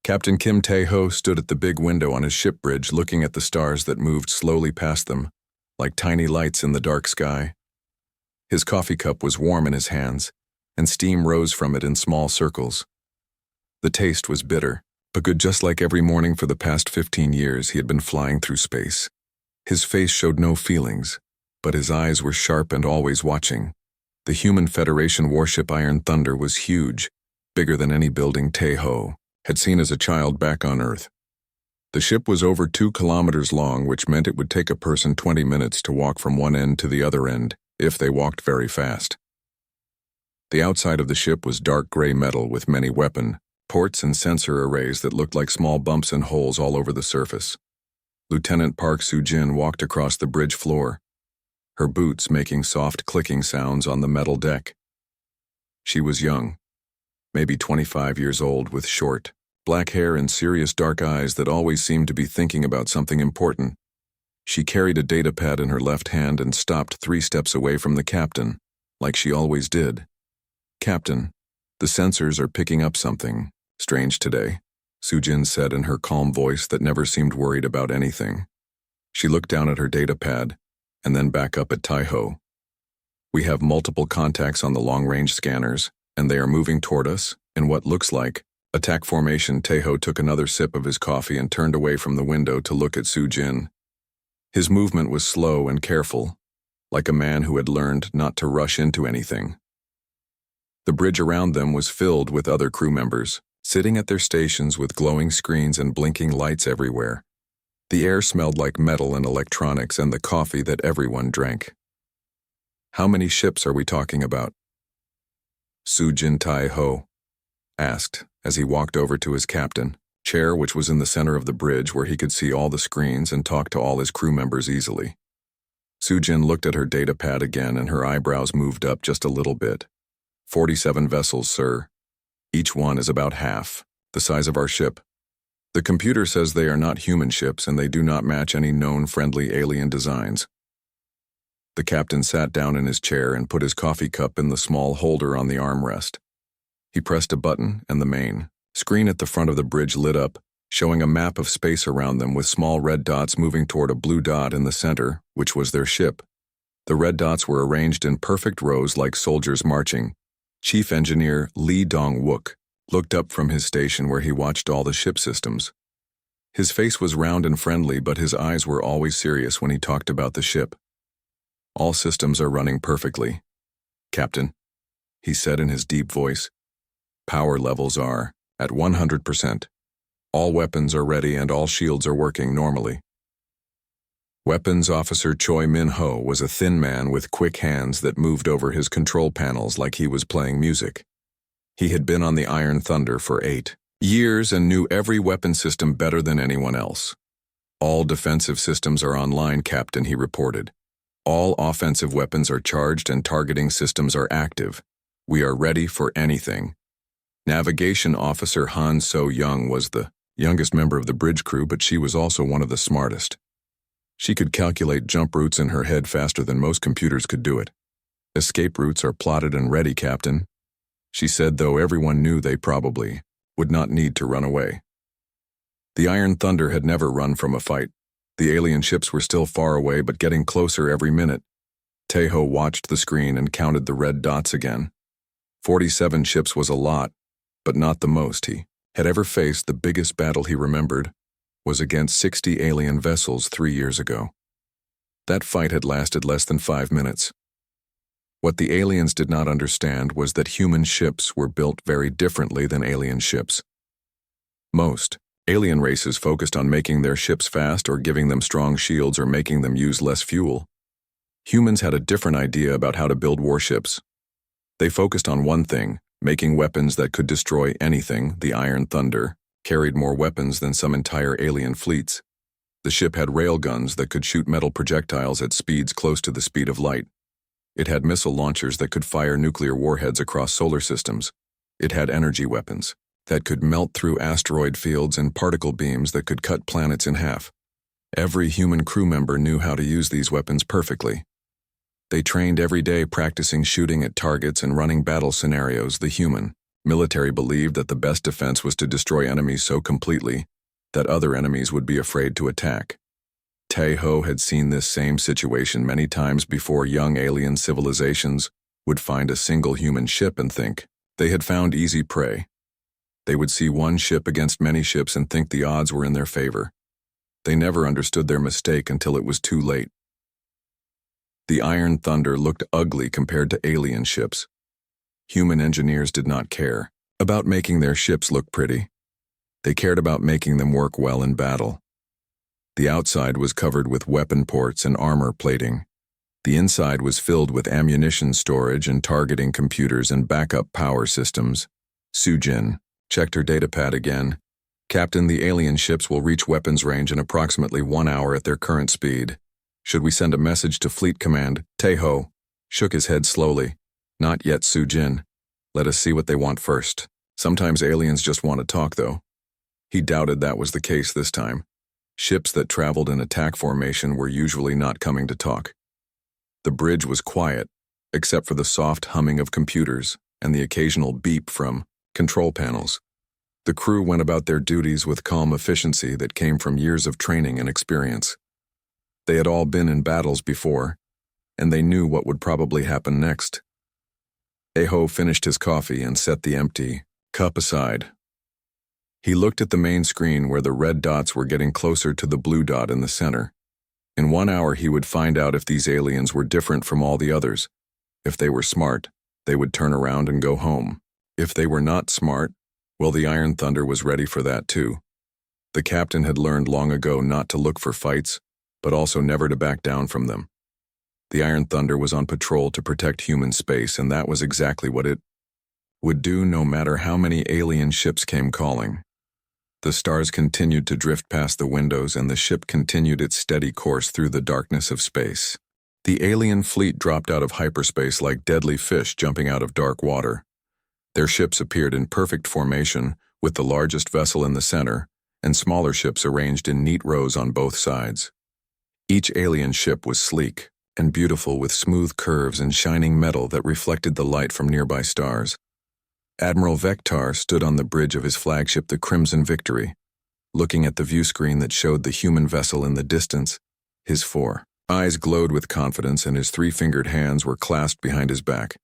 Captain Kim Tae-ho stood at the big window on his ship bridge looking at the stars that moved slowly past them, like tiny lights in the dark sky. His coffee cup was warm in his hands, and steam rose from it in small circles. The taste was bitter, but good. Just like every morning for the past 15 years he had been flying through space. His face showed no feelings, but his eyes were sharp and always watching. The human Federation warship Iron Thunder was huge, bigger than any building Tae-ho had seen as a child back on Earth. The ship was over 2 kilometers long, which meant it would take a person 20 minutes to walk from one end to the other end, if they walked very fast. The outside of the ship was dark gray metal with many weapon ports and sensor arrays that looked like small bumps and holes all over the surface. Lieutenant Park Soo-jin walked across the bridge floor, her boots making soft clicking sounds on the metal deck. She was young, maybe 25 years old, with short, black hair and serious dark eyes that always seemed to be thinking about something important. She carried a data pad in her left hand and stopped 3 steps away from the captain, like she always did. "Captain, the sensors are picking up something strange today," Soo-jin said in her calm voice that never seemed worried about anything. She looked down at her data pad, and then back up at Tae-ho. "We have multiple contacts on the long-range scanners, and they are moving toward us in what looks like attack formation." Tae-ho took another sip of his coffee and turned away from the window to look at Soo-jin. His movement was slow and careful, like a man who had learned not to rush into anything. The bridge around them was filled with other crew members, sitting at their stations with glowing screens and blinking lights everywhere. The air smelled like metal and electronics and the coffee that everyone drank. "How many ships are we talking about?" Soo-jin Tae-ho asked as he walked over to his captain chair, which was in the center of the bridge where he could see all the screens and talk to all his crew members easily. Soo-jin looked at her data pad again and her eyebrows moved up just a little bit. 47 vessels, sir. Each one is about half the size of our ship. The computer says they are not human ships and they do not match any known friendly alien designs." The captain sat down in his chair and put his coffee cup in the small holder on the armrest. He pressed a button and the main screen at the front of the bridge lit up, showing a map of space around them with small red dots moving toward a blue dot in the center, which was their ship. The red dots were arranged in perfect rows like soldiers marching. Chief Engineer Lee Dong-wook looked up from his station where he watched all the ship systems. His face was round and friendly, but his eyes were always serious when he talked about the ship. "All systems are running perfectly, Captain," he said in his deep voice. "Power levels are at 100%. All weapons are ready and all shields are working normally." Weapons Officer Choi Min-ho was a thin man with quick hands that moved over his control panels like he was playing music. He had been on the Iron Thunder for 8 years and knew every weapon system better than anyone else. "All defensive systems are online, Captain," he reported. "All offensive weapons are charged and targeting systems are active. We are ready for anything." Navigation Officer Han So-young was the youngest member of the bridge crew, but she was also one of the smartest. She could calculate jump routes in her head faster than most computers could do it. "Escape routes are plotted and ready, Captain," she said, though everyone knew they probably would not need to run away. The Iron Thunder had never run from a fight. The alien ships were still far away but getting closer every minute. Tae-ho watched the screen and counted the red dots again. 47 ships was a lot, but not the most he had ever faced. The biggest battle he remembered was against 60 alien vessels 3 years ago. That fight had lasted less than 5 minutes. What the aliens did not understand was that human ships were built very differently than alien ships. Most alien races focused on making their ships fast or giving them strong shields or making them use less fuel. Humans had a different idea about how to build warships. They focused on one thing, making weapons that could destroy anything. The Iron Thunder carried more weapons than some entire alien fleets. The ship had railguns that could shoot metal projectiles at speeds close to the speed of light. It had missile launchers that could fire nuclear warheads across solar systems. It had energy weapons that could melt through asteroid fields and particle beams that could cut planets in half. Every human crew member knew how to use these weapons perfectly. They trained every day practicing shooting at targets and running battle scenarios the human Military believed that the best defense was to destroy enemies so completely that other enemies would be afraid to attack. Tae-ho had seen this same situation many times before. Young alien civilizations would find a single human ship and think they had found easy prey. They would see one ship against many ships and think the odds were in their favor. They never understood their mistake until it was too late. The Iron Thunder looked ugly compared to alien ships. Human engineers did not care about making their ships look pretty. They cared about making them work well in battle. The outside was covered with weapon ports and armor plating. The inside was filled with ammunition storage and targeting computers and backup power systems. Sujin checked her datapad again. Captain, the alien ships will reach weapons range in approximately 1 hour at their current speed. Should we send a message to Fleet Command? Tae-ho shook his head slowly. Not yet, Sujin. Let us see what they want first. Sometimes aliens just want to talk, though. He doubted that was the case this time. Ships that traveled in attack formation were usually not coming to talk. The bridge was quiet, except for the soft humming of computers and the occasional beep from control panels. The crew went about their duties with calm efficiency that came from years of training and experience. They had all been in battles before, and they knew what would probably happen next. Tae-ho finished his coffee and set the empty cup aside. He looked at the main screen where the red dots were getting closer to the blue dot in the center. In 1 hour he would find out if these aliens were different from all the others. If they were smart, they would turn around and go home. If they were not smart, well, the Iron Thunder was ready for that too. The captain had learned long ago not to look for fights, but also never to back down from them. The Iron Thunder was on patrol to protect human space, and that was exactly what it would do no matter how many alien ships came calling. The stars continued to drift past the windows, and the ship continued its steady course through the darkness of space. The alien fleet dropped out of hyperspace like deadly fish jumping out of dark water. Their ships appeared in perfect formation, with the largest vessel in the center, and smaller ships arranged in neat rows on both sides. Each alien ship was sleek and beautiful, with smooth curves and shining metal that reflected the light from nearby stars. Admiral Vector stood on the bridge of his flagship, the Crimson Victory, looking at the view screen that showed the human vessel in the distance. His 4 eyes glowed with confidence, and his 3-fingered hands were clasped behind his back.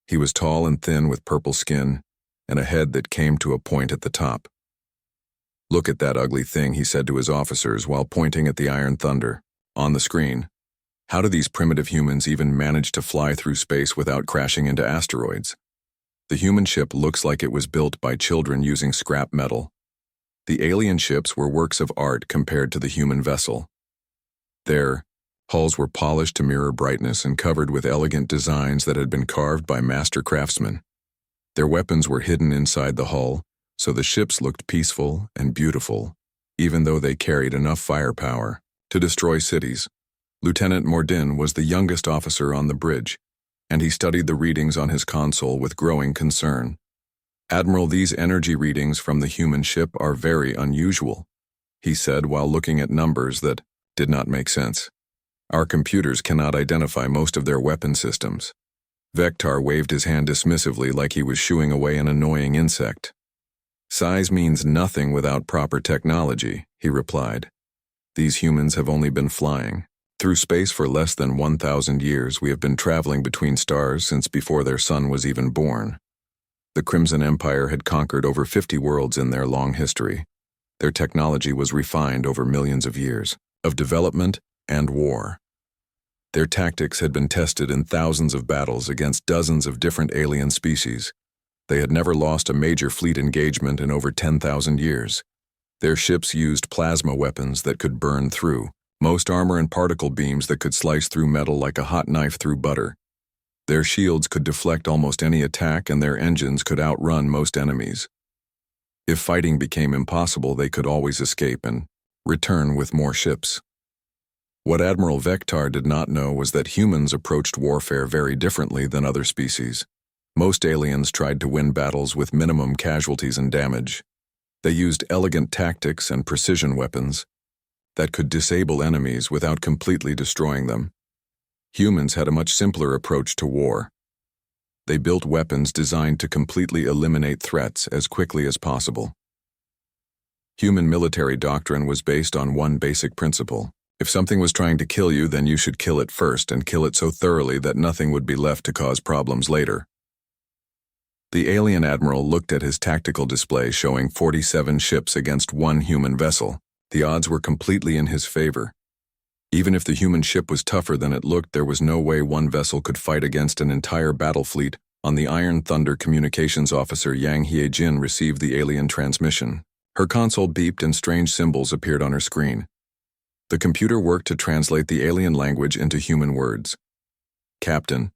He was tall and thin, with purple skin and a head that came to a point at the top. "Look at that ugly thing," he said to his officers while pointing at the Iron Thunder on the screen. "How do these primitive humans even manage to fly through space without crashing into asteroids? The human ship looks like it was built by children using scrap metal. The alien ships were works of art compared to the human vessel. Their hulls were polished to mirror brightness and covered with elegant designs that had been carved by master craftsmen. Their weapons were hidden inside the hull, so the ships looked peaceful and beautiful, even though they carried enough firepower to destroy cities." Lieutenant Mordin was the youngest officer on the bridge, and he studied the readings on his console with growing concern. "Admiral, these energy readings from the human ship are very unusual," he said while looking at numbers that did not make sense. "Our computers cannot identify most of their weapon systems." Vector waved his hand dismissively like he was shooing away an annoying insect. "Size means nothing without proper technology," he replied. "These humans have only been flying through space for less than 1,000 years. We have been traveling between stars since before their sun was even born. The Crimson Empire had conquered over 50 worlds in their long history. Their technology was refined over millions of years of development and war. Their tactics had been tested in thousands of battles against dozens of different alien species. They had never lost a major fleet engagement in over 10,000 years. Their ships used plasma weapons that could burn through most armor and particle beams that could slice through metal like a hot knife through butter. Their shields could deflect almost any attack, and their engines could outrun most enemies. If fighting became impossible, they could always escape and return with more ships. What Admiral Vector did not know was that humans approached warfare very differently than other species. Most aliens tried to win battles with minimum casualties and damage. They used elegant tactics and precision weapons that could disable enemies without completely destroying them. Humans had a much simpler approach to war. They built weapons designed to completely eliminate threats as quickly as possible. Human military doctrine was based on one basic principle. If something was trying to kill you, then you should kill it first and kill it so thoroughly that nothing would be left to cause problems later. The alien admiral looked at his tactical display showing 47 ships against one human vessel. The odds were completely in his favor. Even if the human ship was tougher than it looked, there was no way one vessel could fight against an entire battle fleet. On the Iron Thunder communications officer Yang Hye-jin received the alien transmission. Her console beeped and strange symbols appeared on her screen. The computer worked to translate the alien language into human words. "Captain,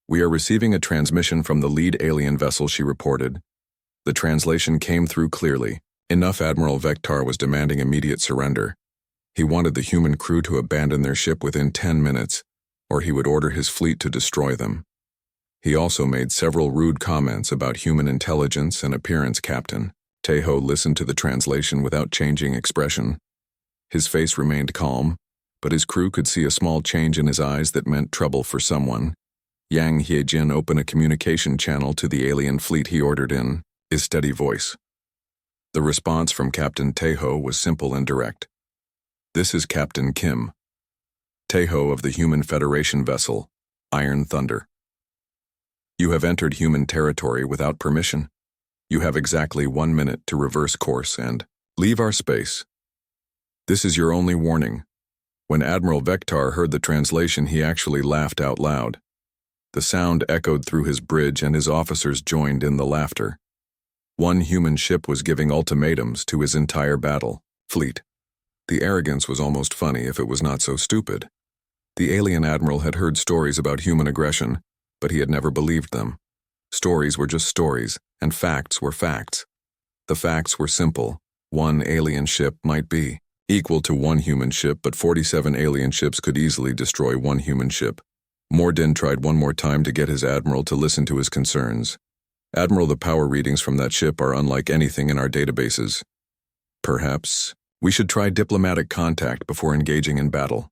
we are receiving a transmission from the lead alien vessel," she reported. The translation came through clearly. Enough. Admiral Vector was demanding immediate surrender. He wanted the human crew to abandon their ship within 10 minutes, or he would order his fleet to destroy them. He also made several rude comments about human intelligence and appearance. Captain Tae-ho listened to the translation without changing expression. His face remained calm, but his crew could see a small change in his eyes that meant trouble for someone. Yang Hye-jin opened a communication channel to the alien fleet. He ordered in his steady voice. The response from Captain Tae-ho was simple and direct. "This is Captain Kim Tae-ho of the Human Federation vessel, Iron Thunder. You have entered human territory without permission. You have exactly 1 minute to reverse course and leave our space. This is your only warning." When Admiral Vector heard the translation, he actually laughed out loud. The sound echoed through his bridge and his officers joined in the laughter. One human ship was giving ultimatums to his entire battle fleet. The arrogance was almost funny if it was not so stupid. The alien admiral had heard stories about human aggression, but he had never believed them. Stories were just stories, and facts were facts. The facts were simple. One alien ship might be equal to one human ship, but 47 alien ships could easily destroy one human ship. Mordin tried one more time to get his admiral to listen to his concerns. "Admiral, the power readings from that ship are unlike anything in our databases. Perhaps we should try diplomatic contact before engaging in battle."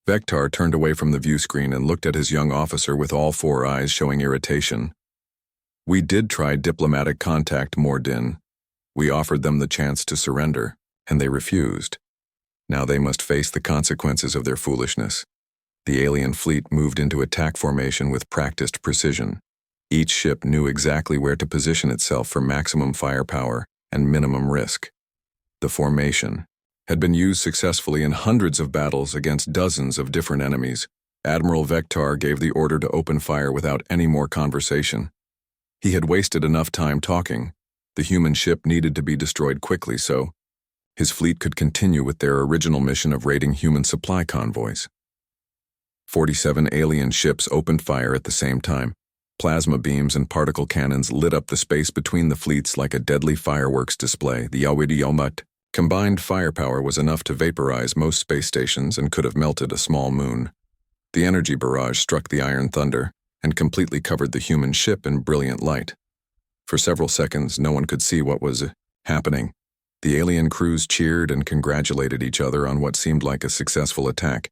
Vector turned away from the view screen and looked at his young officer with all 4 eyes showing irritation. "We did try diplomatic contact, Mordin. We offered them the chance to surrender, and they refused. Now they must face the consequences of their foolishness." The alien fleet moved into attack formation with practiced precision. Each ship knew exactly where to position itself for maximum firepower and minimum risk. The formation had been used successfully in hundreds of battles against dozens of different enemies. Admiral Vector gave the order to open fire without any more conversation. He had wasted enough time talking. The human ship needed to be destroyed quickly so his fleet could continue with their original mission of raiding human supply convoys. 47 alien ships opened fire at the same time. Plasma beams and particle cannons lit up the space between the fleets like a deadly fireworks display. The Yawidiyomat combined firepower was enough to vaporize most space stations and could have melted a small moon. The energy barrage struck the Iron Thunder and completely covered the human ship in brilliant light. For several seconds, no one could see what was happening. The alien crews cheered and congratulated each other on what seemed like a successful attack.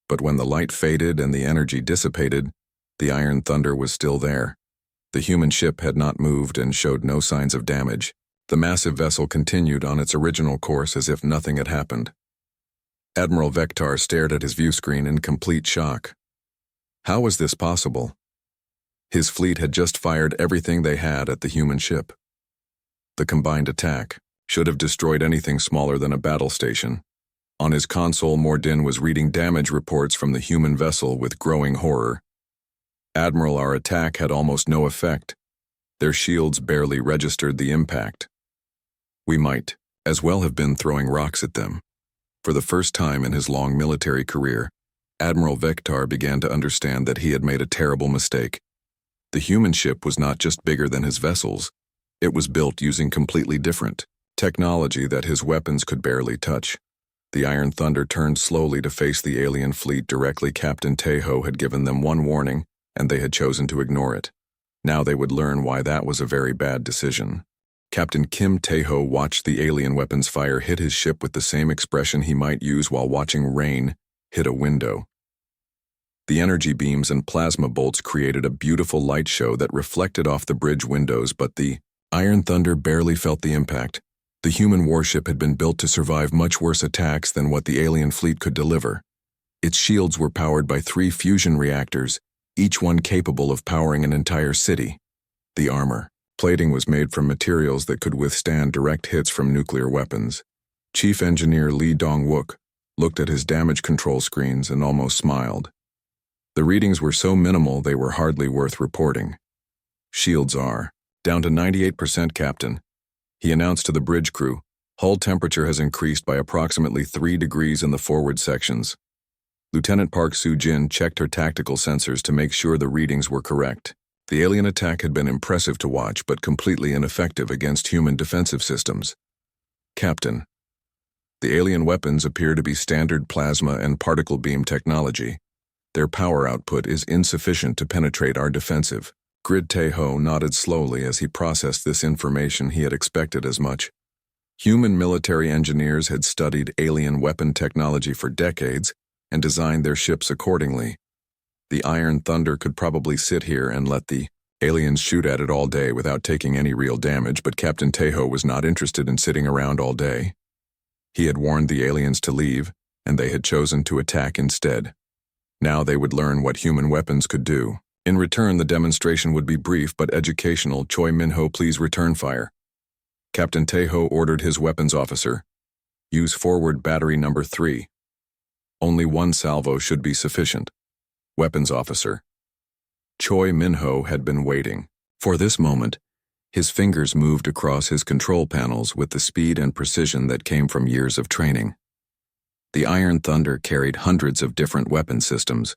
But when the light faded and the energy dissipated, the Iron Thunder was still there. The human ship had not moved and showed no signs of damage. The massive vessel continued on its original course as if nothing had happened. Admiral Vector stared at his view screen in complete shock. How was this possible? His fleet had just fired everything they had at the human ship. The combined attack should have destroyed anything smaller than a battle station. On his console, Mordin was reading damage reports from the human vessel with growing horror. "Admiral, our attack had almost no effect. Their shields barely registered the impact. We might as well have been throwing rocks at them." For the first time in his long military career, Admiral Vector began to understand that he had made a terrible mistake. The human ship was not just bigger than his vessels. It was built using completely different technology that his weapons could barely touch. The Iron Thunder turned slowly to face the alien fleet directly. Captain Tae-ho had given them one warning, and they had chosen to ignore it. Now they would learn why that was a very bad decision. Captain Kim Tae-ho watched the alien weapons fire hit his ship with the same expression he might use while watching rain hit a window. The energy beams and plasma bolts created a beautiful light show that reflected off the bridge windows, but the Iron Thunder barely felt the impact. The human warship had been built to survive much worse attacks than what the alien fleet could deliver. Its shields were powered by 3 fusion reactors, each one capable of powering an entire city. The armor plating was made from materials that could withstand direct hits from nuclear weapons. Chief Engineer Lee Dong-wook looked at his damage control screens and almost smiled. The readings were so minimal they were hardly worth reporting. Shields are down to 98%, Captain. He announced to the bridge crew. Hull temperature has increased by approximately 3 degrees in the forward sections. Lieutenant Park Soo-jin checked her tactical sensors to make sure the readings were correct. The alien attack had been impressive to watch, but completely ineffective against human defensive systems. Captain, the alien weapons appear to be standard plasma and particle beam technology. Their power output is insufficient to penetrate our defensive. Grid Tae-ho nodded slowly as he processed this information. He had expected as much. Human military engineers had studied alien weapon technology for decades and designed their ships accordingly. The Iron Thunder could probably sit here and let the aliens shoot at it all day without taking any real damage, but Captain Tae-ho was not interested in sitting around all day. He had warned the aliens to leave, and they had chosen to attack instead. Now they would learn what human weapons could do. In return, the demonstration would be brief but educational. Choi Min-ho, please return fire. Captain Tae-ho ordered his weapons officer. Use forward battery number 3. Only 1 salvo should be sufficient. Weapons officer. Choi Min-ho had been waiting for this moment. His fingers moved across his control panels with the speed and precision that came from years of training. The Iron Thunder carried hundreds of different weapon systems,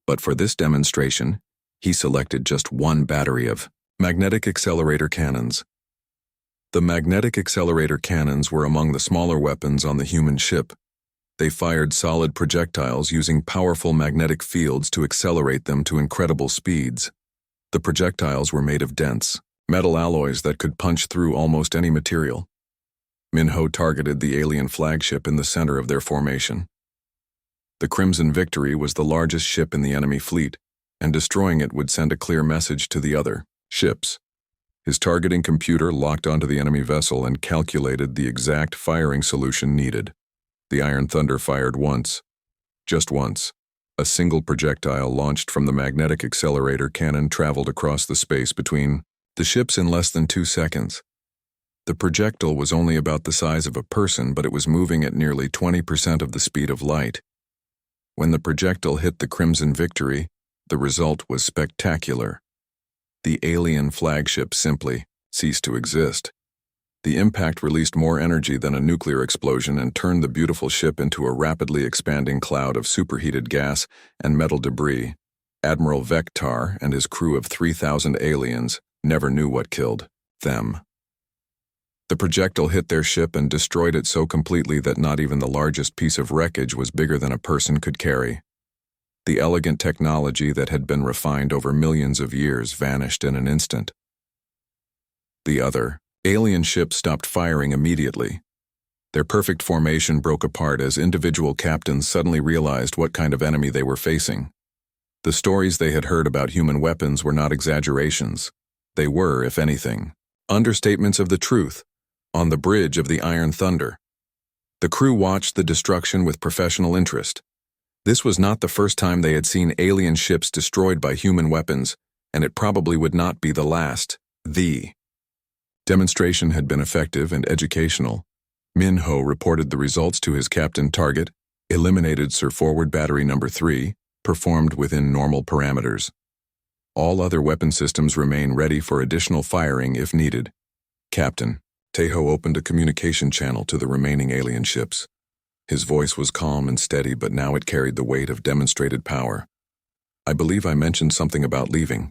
but for this demonstration, he selected just 1 battery of magnetic accelerator cannons. The magnetic accelerator cannons were among the smaller weapons on the human ship. They fired solid projectiles using powerful magnetic fields to accelerate them to incredible speeds. The projectiles were made of dense metal alloys that could punch through almost any material. Min-ho targeted the alien flagship in the center of their formation. The Crimson Victory was the largest ship in the enemy fleet, and destroying it would send a clear message to the other ships. His targeting computer locked onto the enemy vessel and calculated the exact firing solution needed. The Iron Thunder fired once. Just once. A single projectile launched from the magnetic accelerator cannon traveled across the space between the ships in less than 2 seconds. The projectile was only about the size of a person, but it was moving at nearly 20% of the speed of light. When the projectile hit the Crimson Victory, the result was spectacular. The alien flagship simply ceased to exist. The impact released more energy than a nuclear explosion and turned the beautiful ship into a rapidly expanding cloud of superheated gas and metal debris. Admiral Vectar and his crew of 3,000 aliens never knew what killed them. The projectile hit their ship and destroyed it so completely that not even the largest piece of wreckage was bigger than a person could carry. The elegant technology that had been refined over millions of years vanished in an instant. The other alien ships stopped firing immediately. Their perfect formation broke apart as individual captains suddenly realized what kind of enemy they were facing. The stories they had heard about human weapons were not exaggerations. They were, if anything, understatements of the truth. On the bridge of the Iron Thunder, the crew watched the destruction with professional interest. This was not the first time they had seen alien ships destroyed by human weapons, and it probably would not be the last. The demonstration had been effective and educational. Min-ho reported the results to his captain. Target, eliminated. Sir, forward battery number 3, performed within normal parameters. All other weapon systems remain ready for additional firing if needed. Captain. Tae-ho opened a communication channel to the remaining alien ships. His voice was calm and steady, but now it carried the weight of demonstrated power. I believe I mentioned something about leaving.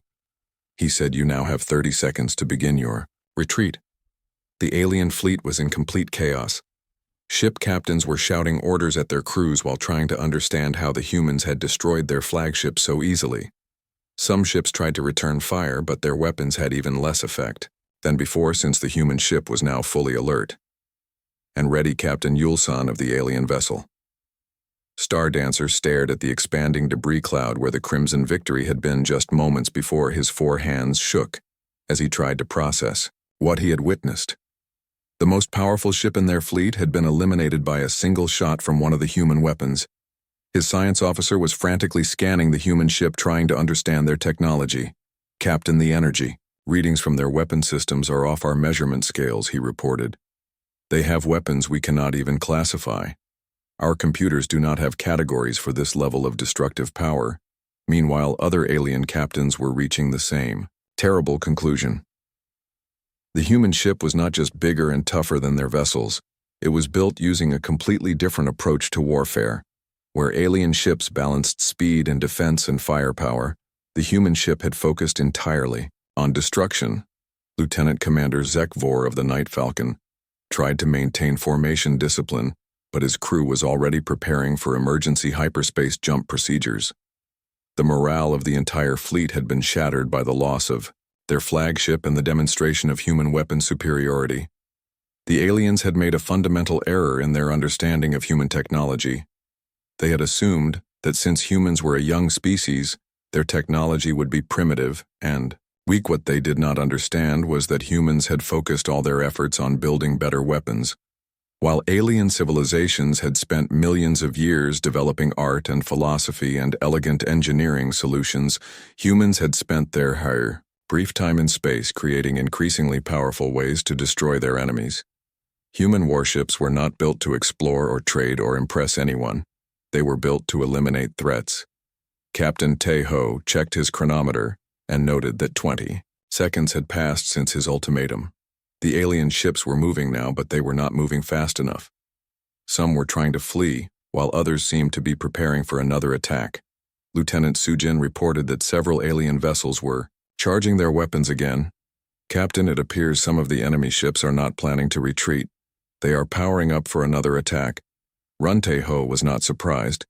He said you now have 30 seconds to begin your retreat. The alien fleet was in complete chaos. Ship captains were shouting orders at their crews while trying to understand how the humans had destroyed their flagship so easily. Some ships tried to return fire, but their weapons had even less effect than before, since the human ship was now fully alert and ready. Captain Yulsan of the alien vessel Star Dancer stared at the expanding debris cloud where the Crimson Victory had been just moments before. His four hands shook as he tried to process what he had witnessed. The most powerful ship in their fleet had been eliminated by a single shot from one of the human weapons. His science officer was frantically scanning the human ship, trying to understand their technology. "Captain, the energy. Readings from their weapon systems are off our measurement scales," he reported. "They have weapons we cannot even classify. Our computers do not have categories for this level of destructive power." Meanwhile, other alien captains were reaching the same terrible conclusion. The human ship was not just bigger and tougher than their vessels. It was built using a completely different approach to warfare. Where alien ships balanced speed and defense and firepower, the human ship had focused entirely on destruction. Lieutenant Commander Zekvor of the Night Falcon tried to maintain formation discipline, but his crew was already preparing for emergency hyperspace jump procedures. The morale of the entire fleet had been shattered by the loss of their flagship and the demonstration of human weapon superiority. The aliens had made a fundamental error in their understanding of human technology. They had assumed that since humans were a young species, their technology would be primitive and weak. What they did not understand was that humans had focused all their efforts on building better weapons. While alien civilizations had spent millions of years developing art and philosophy and elegant engineering solutions, humans had spent their brief time in space creating increasingly powerful ways to destroy their enemies. Human warships were not built to explore or trade or impress anyone. They were built to eliminate threats. Captain Tae-ho checked his chronometer and noted that 20 seconds had passed since his ultimatum. The alien ships were moving now, but they were not moving fast enough. Some were trying to flee, while others seemed to be preparing for another attack. Lieutenant Sujin reported that several alien vessels were charging their weapons again. "Captain, it appears some of the enemy ships are not planning to retreat. They are powering up for another attack." Tae-ho was not surprised.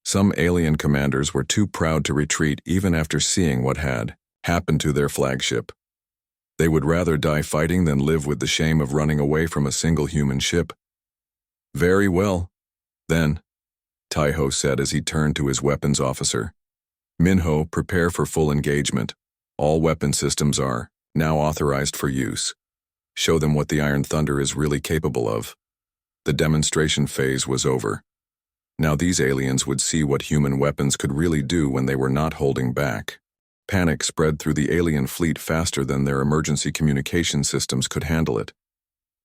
Some alien commanders were too proud to retreat even after seeing what had happened to their flagship. They would rather die fighting than live with the shame of running away from a single human ship. "Very well, then," Tae-ho said as he turned to his weapons officer. "Minho, prepare for full engagement. All weapon systems are now authorized for use. Show them what the Iron Thunder is really capable of." The demonstration phase was over. Now these aliens would see what human weapons could really do when they were not holding back. Panic spread through the alien fleet faster than their emergency communication systems could handle it.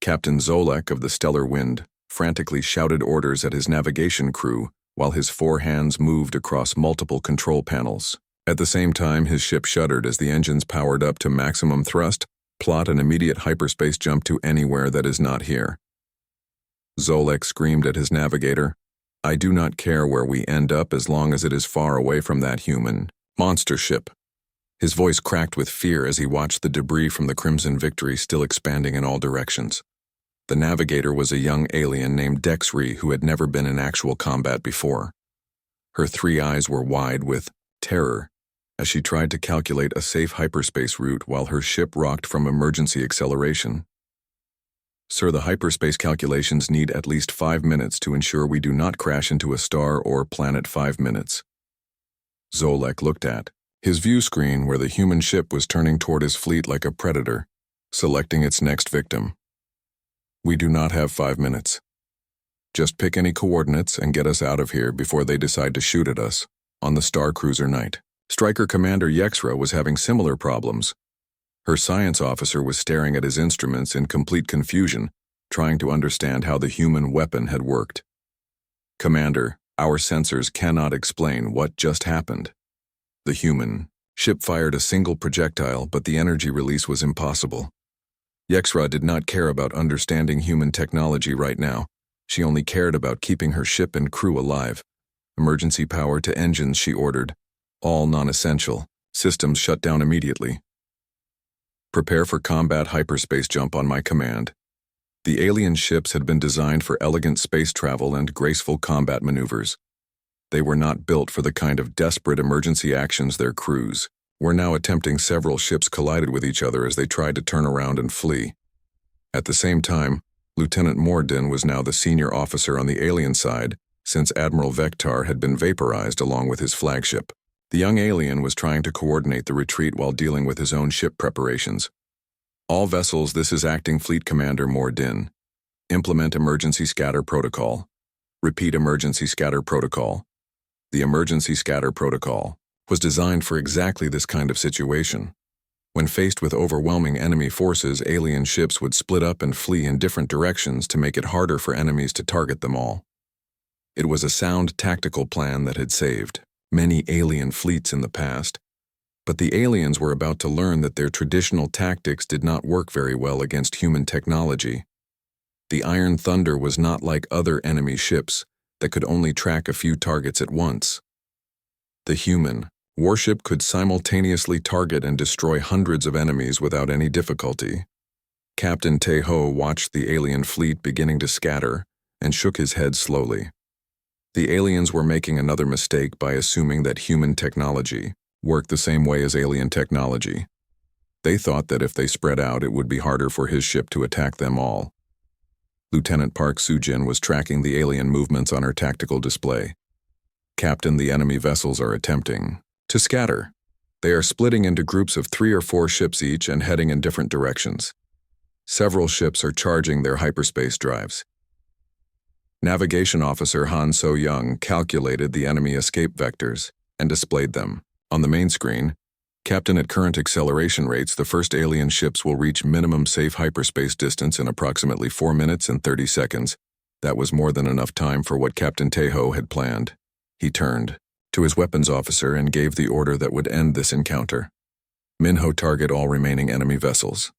Captain Zolek of the Stellar Wind frantically shouted orders at his navigation crew while his four hands moved across multiple control panels. At the same time, his ship shuddered as the engines powered up to maximum thrust. "Plot an immediate hyperspace jump to anywhere that is not here." Zolek screamed at his navigator, "I do not care where we end up as long as it is far away from that human monster ship." His voice cracked with fear as he watched the debris from the Crimson Victory still expanding in all directions. The navigator was a young alien named Dexri who had never been in actual combat before. Her three eyes were wide with terror as she tried to calculate a safe hyperspace route while her ship rocked from emergency acceleration. "Sir, the hyperspace calculations need at least 5 minutes to ensure we do not crash into a star or planet." 5 minutes. Zolek looked at his view screen where the human ship was turning toward his fleet like a predator, selecting its next victim. "We do not have 5 minutes. Just pick any coordinates and get us out of here before they decide to shoot at us on the Star Cruiser night." Striker Commander Yexra was having similar problems. Her science officer was staring at his instruments in complete confusion, trying to understand how the human weapon had worked. "Commander, our sensors cannot explain what just happened. The human ship fired a single projectile, but the energy release was impossible." Yexra did not care about understanding human technology right now. She only cared about keeping her ship and crew alive. "Emergency power to engines," she ordered. "All non-essential systems shut down immediately. Prepare for combat hyperspace jump on my command." The alien ships had been designed for elegant space travel and graceful combat maneuvers. They were not built for the kind of desperate emergency actions their crews were now attempting. Several ships collided with each other as they tried to turn around and flee. At the same time, Lieutenant Morden was now the senior officer on the alien side, since Admiral Vector had been vaporized along with his flagship. The young alien was trying to coordinate the retreat while dealing with his own ship preparations. All vessels, this is Acting Fleet Commander Mordin. Implement emergency scatter protocol. Repeat emergency scatter protocol. The emergency scatter protocol was designed for exactly this kind of situation. When faced with overwhelming enemy forces, alien ships would split up and flee in different directions to make it harder for enemies to target them all. It was a sound tactical plan that had saved many alien fleets in the past, but the aliens were about to learn that their traditional tactics did not work very well against human technology. The Iron Thunder was not like other enemy ships that could only track a few targets at once. The human Warship could simultaneously target and destroy hundreds of enemies without any difficulty. Captain Teho watched the alien fleet beginning to scatter and shook his head slowly. The aliens were making another mistake by assuming that human technology worked the same way as alien technology. They thought that if they spread out, it would be harder for his ship to attack them all. Lieutenant Park Sujin was tracking the alien movements on her tactical display. Captain, the enemy vessels are attempting to scatter. They are splitting into groups of 3 or 4 ships each and heading in different directions. Several ships are charging their hyperspace drives. Navigation Officer Han So-young calculated the enemy escape vectors and displayed them. On the main screen, Captain, at current acceleration rates, the first alien ships will reach minimum safe hyperspace distance in approximately 4 minutes and 30 seconds. That was more than enough time for what Captain Teho had planned. He turned to his weapons officer and gave the order that would end this encounter. Minho, target all remaining enemy vessels.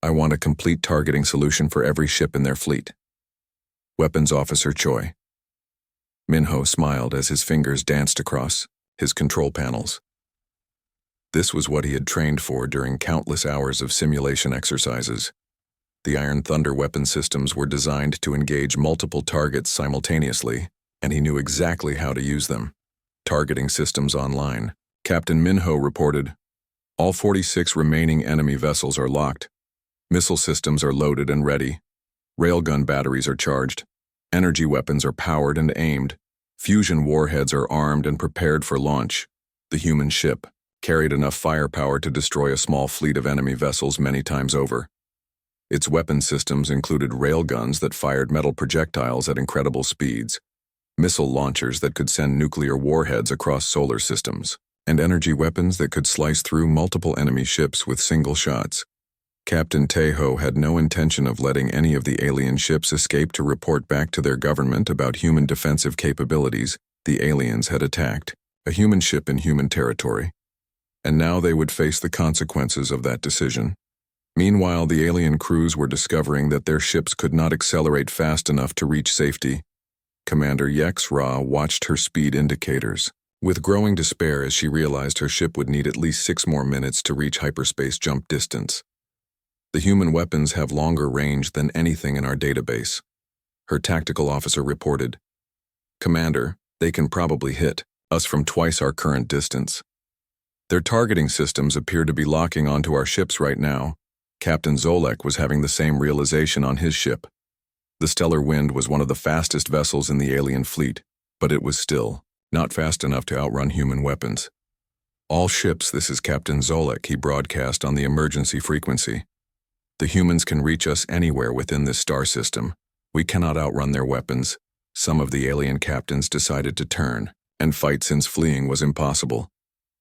I want a complete targeting solution for every ship in their fleet. Weapons Officer Choi. Minho smiled as his fingers danced across his control panels. This was what he had trained for during countless hours of simulation exercises. The Iron Thunder weapon systems were designed to engage multiple targets simultaneously, and he knew exactly how to use them. Targeting systems online. Captain Minho reported, all 46 remaining enemy vessels are locked. Missile systems are loaded and ready. Railgun batteries are charged. Energy weapons are powered and aimed. Fusion warheads are armed and prepared for launch. The human ship carried enough firepower to destroy a small fleet of enemy vessels many times over. Its weapon systems included railguns that fired metal projectiles at incredible speeds, missile launchers that could send nuclear warheads across solar systems, and energy weapons that could slice through multiple enemy ships with single shots. Captain Teho had no intention of letting any of the alien ships escape to report back to their government about human defensive capabilities. The aliens had attacked a human ship in human territory, and now they would face the consequences of that decision. Meanwhile, the alien crews were discovering that their ships could not accelerate fast enough to reach safety. Commander Yex Ra watched her speed indicators with growing despair as she realized her ship would need at least 6 more minutes to reach hyperspace jump distance. The human weapons have longer range than anything in our database. Her tactical officer reported, Commander, they can probably hit us from twice our current distance. Their targeting systems appear to be locking onto our ships right now. Captain Zolek was having the same realization on his ship. The Stellar Wind was one of the fastest vessels in the alien fleet, but it was still not fast enough to outrun human weapons. All ships, this is Captain Zolek, he broadcast on the emergency frequency. The humans can reach us anywhere within this star system. We cannot outrun their weapons. Some of the alien captains decided to turn and fight since fleeing was impossible.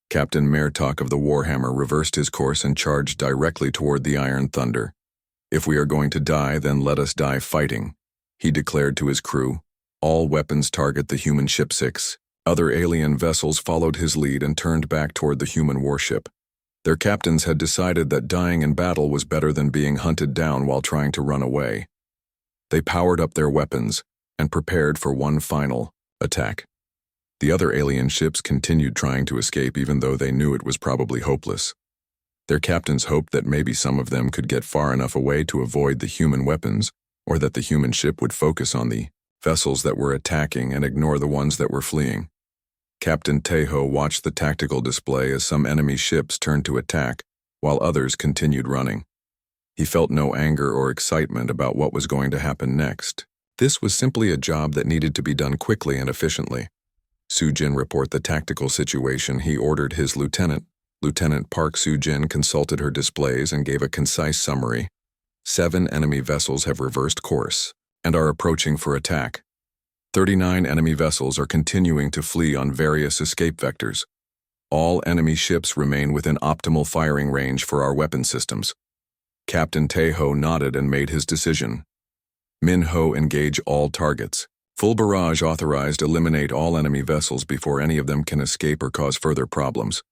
Captain Mertok of the Warhammer reversed his course and charged directly toward the Iron Thunder. If we are going to die, then let us die fighting, he declared to his crew. All weapons target the human ship 6. Other alien vessels followed his lead and turned back toward the human warship. Their captains had decided that dying in battle was better than being hunted down while trying to run away. They powered up their weapons and prepared for one final attack. The other alien ships continued trying to escape even though they knew it was probably hopeless. Their captains hoped that maybe some of them could get far enough away to avoid the human weapons, or that the human ship would focus on the vessels that were attacking and ignore the ones that were fleeing. Captain Teho watched the tactical display as some enemy ships turned to attack, while others continued running. He felt no anger or excitement about what was going to happen next. This was simply a job that needed to be done quickly and efficiently. Soo-jin reported the tactical situation. He ordered his lieutenant. Lieutenant Park Soo-jin consulted her displays and gave a concise summary. 7 enemy vessels have reversed course and are approaching for attack. 39 enemy vessels are continuing to flee on various escape vectors. All enemy ships remain within optimal firing range for our weapon systems. Captain Tae-ho nodded and made his decision. Min-ho, engage all targets. Full barrage authorized. Eliminate all enemy vessels before any of them can escape or cause further problems.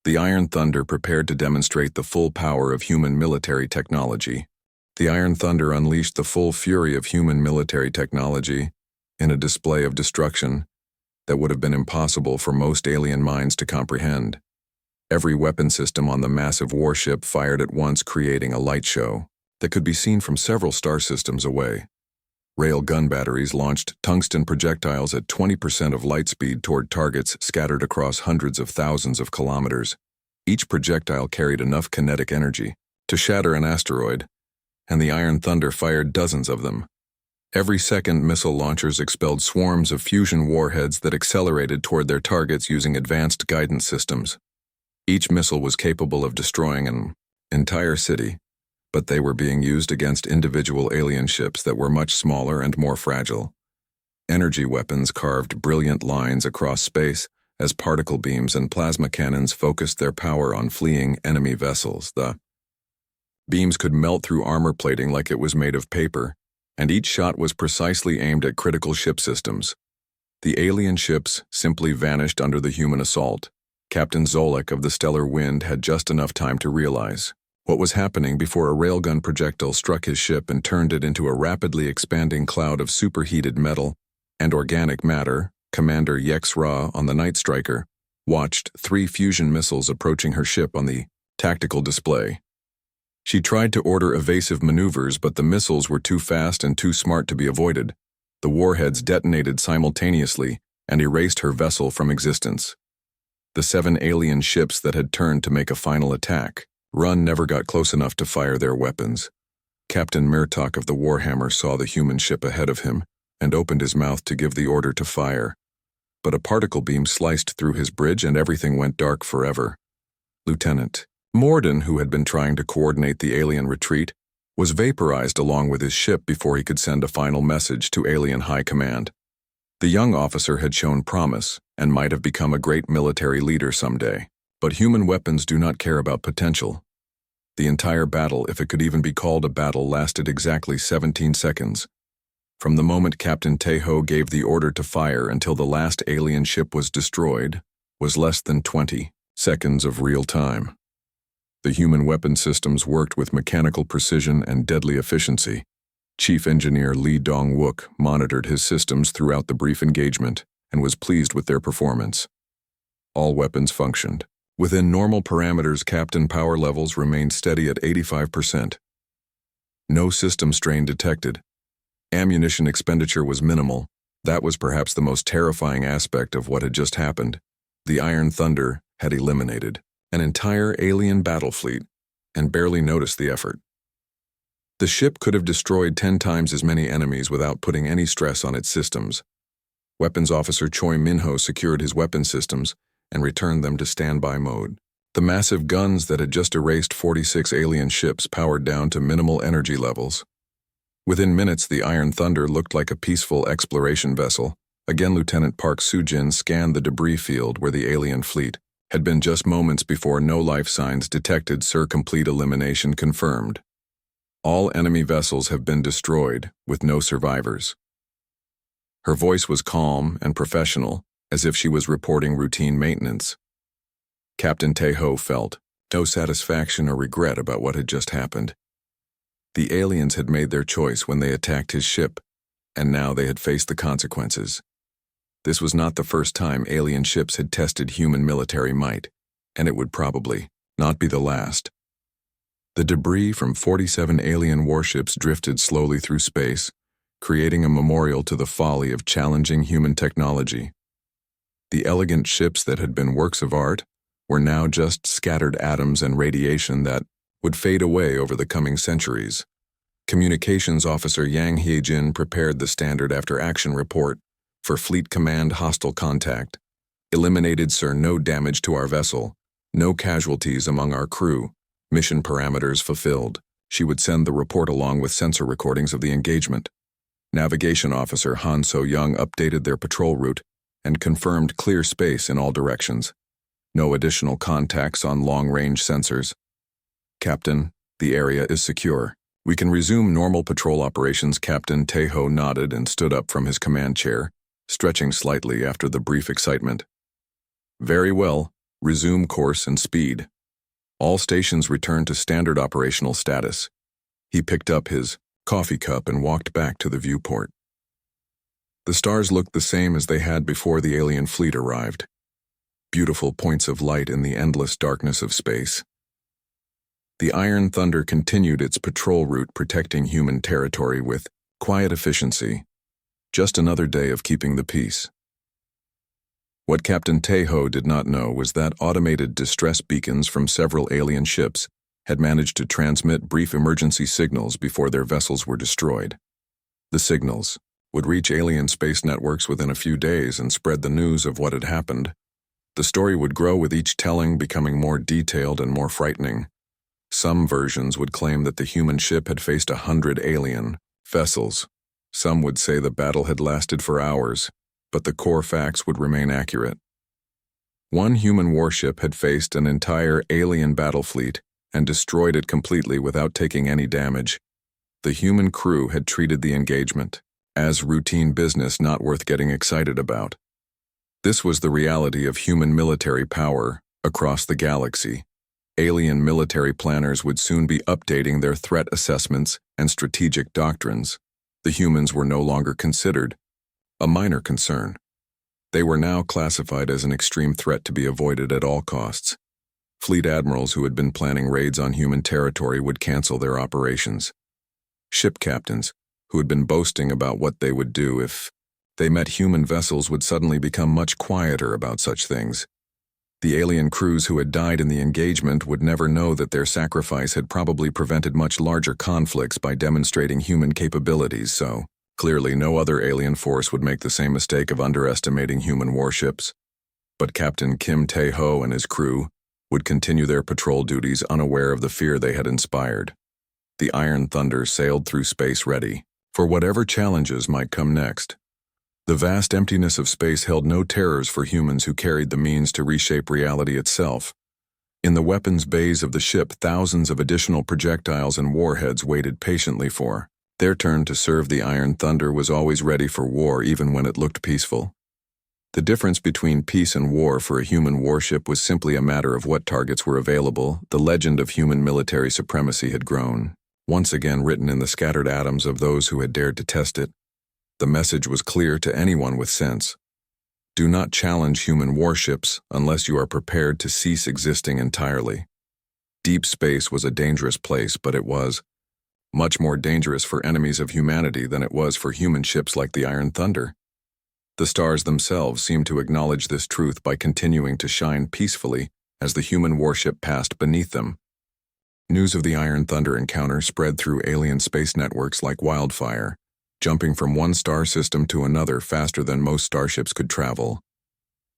The Iron Thunder prepared to demonstrate the full power of human military technology. The Iron Thunder unleashed the full fury of human military technology in a display of destruction that would have been impossible for most alien minds to comprehend. Every weapon system on the massive warship fired at once, creating a light show that could be seen from several star systems away. Rail gun batteries launched tungsten projectiles at 20% of light speed toward targets scattered across hundreds of thousands of kilometers. Each projectile carried enough kinetic energy to shatter an asteroid, and the Iron Thunder fired dozens of them. Every second, missile launchers expelled swarms of fusion warheads that accelerated toward their targets using advanced guidance systems. Each missile was capable of destroying an entire city, but they were being used against individual alien ships that were much smaller and more fragile. Energy weapons carved brilliant lines across space as particle beams and plasma cannons focused their power on fleeing enemy vessels. The beams could melt through armor plating like it was made of paper, and each shot was precisely aimed at critical ship systems. The alien ships simply vanished under the human assault. Captain Zolek of the Stellar Wind had just enough time to realize what was happening before a railgun projectile struck his ship and turned it into a rapidly expanding cloud of superheated metal and organic matter. Commander Yex-Ra on the Night Striker watched 3 fusion missiles approaching her ship on the tactical display. She tried to order evasive maneuvers, but the missiles were too fast and too smart to be avoided. The warheads detonated simultaneously and erased her vessel from existence. The 7 alien ships that had turned to make a final attack never got close enough to fire their weapons. Captain Murtok of the Warhammer saw the human ship ahead of him and opened his mouth to give the order to fire. But a particle beam sliced through his bridge and everything went dark forever. Lieutenant Morden, who had been trying to coordinate the alien retreat, was vaporized along with his ship before he could send a final message to alien high command. The young officer had shown promise and might have become a great military leader someday, but human weapons do not care about potential. The entire battle, if it could even be called a battle, lasted exactly 17 seconds. From the moment Captain Tae-ho gave the order to fire until the last alien ship was destroyed was less than 20 seconds of real time. The human weapon systems worked with mechanical precision and deadly efficiency. Chief Engineer Lee Dong-wook monitored his systems throughout the brief engagement and was pleased with their performance. All weapons functioned. Within normal parameters, Captain power levels remained steady at 85%. No system strain detected. Ammunition expenditure was minimal. That was perhaps the most terrifying aspect of what had just happened. The Iron Thunder had eliminated an entire alien battle fleet and barely noticed the effort. The ship could have destroyed 10 times as many enemies without putting any stress on its systems. Weapons Officer Choi Min-ho secured his weapon systems and returned them to standby mode. The massive guns that had just erased 46 alien ships powered down to minimal energy levels. Within minutes, the Iron Thunder looked like a peaceful exploration vessel. Again, Lieutenant Park Soo-jin scanned the debris field where the alien fleet had been just moments before. No life signs detected. Sir, complete elimination confirmed. All enemy vessels have been destroyed, with no survivors. Her voice was calm and professional, as if she was reporting routine maintenance. Captain Tae-ho felt no satisfaction or regret about what had just happened. The aliens had made their choice when they attacked his ship, and now they had faced the consequences. This was not the first time alien ships had tested human military might, and it would probably not be the last. The debris from 47 alien warships drifted slowly through space, creating a memorial to the folly of challenging human technology. The elegant ships that had been works of art were now just scattered atoms and radiation that would fade away over the coming centuries. Communications Officer Yang Hye-jin prepared the standard after-action report for Fleet Command hostile contact. Eliminated, sir, no damage to our vessel, no casualties among our crew, mission parameters fulfilled. She would send the report along with sensor recordings of the engagement. Navigation Officer Han So-young updated their patrol route and confirmed clear space in all directions. No additional contacts on long-range sensors. Captain, the area is secure. We can resume normal patrol operations. Captain Tae-ho nodded and stood up from his command chair, stretching slightly after the brief excitement. Very well, resume course and speed. All stations returned to standard operational status. He picked up his coffee cup and walked back to the viewport. The stars looked the same as they had before the alien fleet arrived. Beautiful points of light in the endless darkness of space. The Iron Thunder continued its patrol route, protecting human territory with quiet efficiency. Just another day of keeping the peace. What Captain Tae-ho did not know was that automated distress beacons from several alien ships had managed to transmit brief emergency signals before their vessels were destroyed. The signals would reach alien space networks within a few days and spread the news of what had happened. The story would grow with each telling, becoming more detailed and more frightening. Some versions would claim that the human ship had faced 100 alien vessels. Some would say the battle had lasted for hours, but the core facts would remain accurate. One human warship had faced an entire alien battle fleet and destroyed it completely without taking any damage. The human crew had treated the engagement as routine business not worth getting excited about. This was the reality of human military power across the galaxy. Alien military planners would soon be updating their threat assessments and strategic doctrines. The humans were no longer considered a minor concern. They were now classified as an extreme threat to be avoided at all costs. Fleet admirals who had been planning raids on human territory would cancel their operations. Ship captains, who had been boasting about what they would do if they met human vessels, would suddenly become much quieter about such things. The alien crews who had died in the engagement would never know that their sacrifice had probably prevented much larger conflicts by demonstrating human capabilities, so clearly no other alien force would make the same mistake of underestimating human warships. But Captain Kim Tae-ho and his crew would continue their patrol duties unaware of the fear they had inspired. The Iron Thunder sailed through space ready for whatever challenges might come next. The vast emptiness of space held no terrors for humans who carried the means to reshape reality itself. In the weapons bays of the ship, thousands of additional projectiles and warheads waited patiently for their turn to serve. The Iron Thunder was always ready for war, even when it looked peaceful. The difference between peace and war for a human warship was simply a matter of what targets were available. The legend of human military supremacy had grown, once again written in the scattered atoms of those who had dared to test it. The message was clear to anyone with sense. Do not challenge human warships unless you are prepared to cease existing entirely. Deep space was a dangerous place, but it was much more dangerous for enemies of humanity than it was for human ships like the Iron Thunder. The stars themselves seemed to acknowledge this truth by continuing to shine peacefully as the human warship passed beneath them. News of the Iron Thunder encounter spread through alien space networks like wildfire, jumping from one star system to another faster than most starships could travel.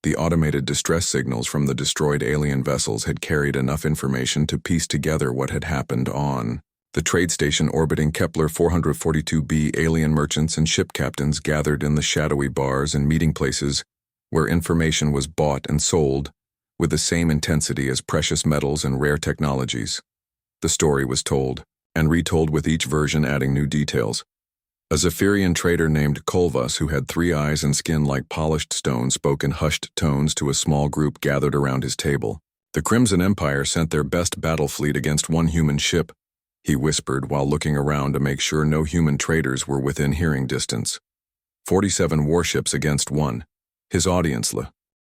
The automated distress signals from the destroyed alien vessels had carried enough information to piece together what had happened on the trade station orbiting Kepler 442b. Alien merchants and ship captains gathered in the shadowy bars and meeting places where information was bought and sold with the same intensity as precious metals and rare technologies. The story was told and retold, with each version adding new details. A Zephyrian trader named Kolvas, who had 3 eyes and skin like polished stone, spoke in hushed tones to a small group gathered around his table. The Crimson Empire sent their best battle fleet against one human ship, he whispered while looking around to make sure no human traders were within hearing distance. 47 warships against one. His audience